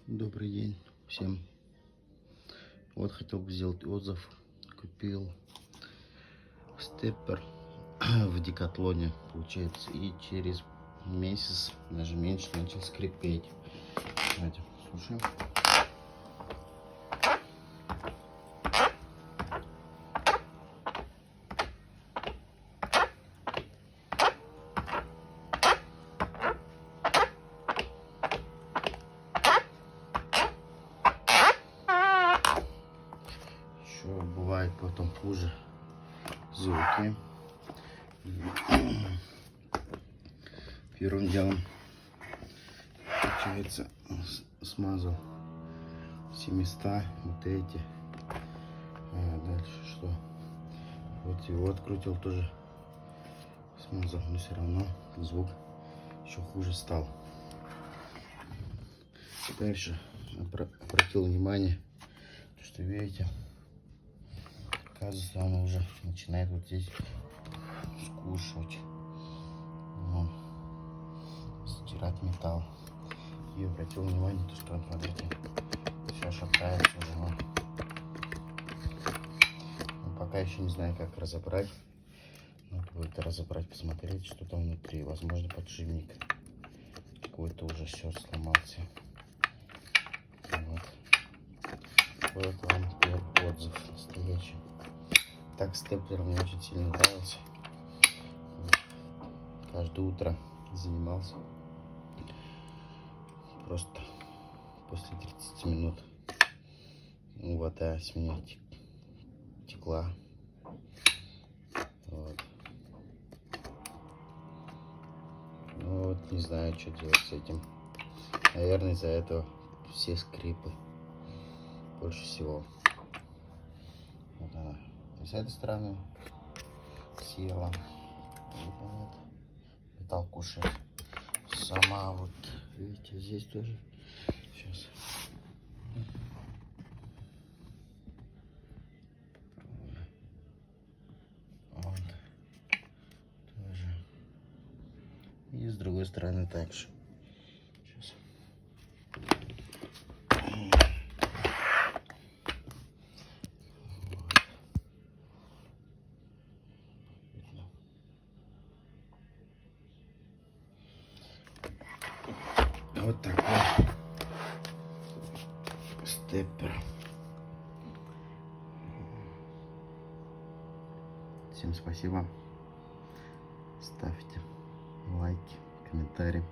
Добрый день всем. Вот хотел бы сделать отзыв. Купил степпер в Декатлоне, получается, и через месяц, даже меньше, начал скрипеть. Давайте слушаем. Еще бывает потом хуже звуки. Первым делом, получается, смазал все места, вот эти. Дальше что? Вот его открутил тоже, смазал, но все равно звук еще хуже стал. Дальше обратил внимание, что видите, оказывается, он уже начинает вот здесь скушивать, стирать металл. И обратил внимание, что он, смотрите, все шатается уже. Пока еще не знаю, как разобрать. Надо будет разобрать, посмотреть, что там внутри. Возможно, подшипник какой-то уже все сломался. Вот. Вот вам первый отзыв настоящий. Так, степлер мне очень сильно нравился. Каждое утро занимался. Просто после 30 минут вода с меня текла. Вот. Ну вот, не знаю, что делать с этим. Наверное, из-за этого все скрипы больше всего. Вот она с этой стороны села. Вот. Металл кушает. Сама вот, видите, здесь тоже. Сейчас. Вот. Тоже. И с другой стороны также. Сейчас. Вот так вот степпер. Всем спасибо. Ставьте лайки, комментарии.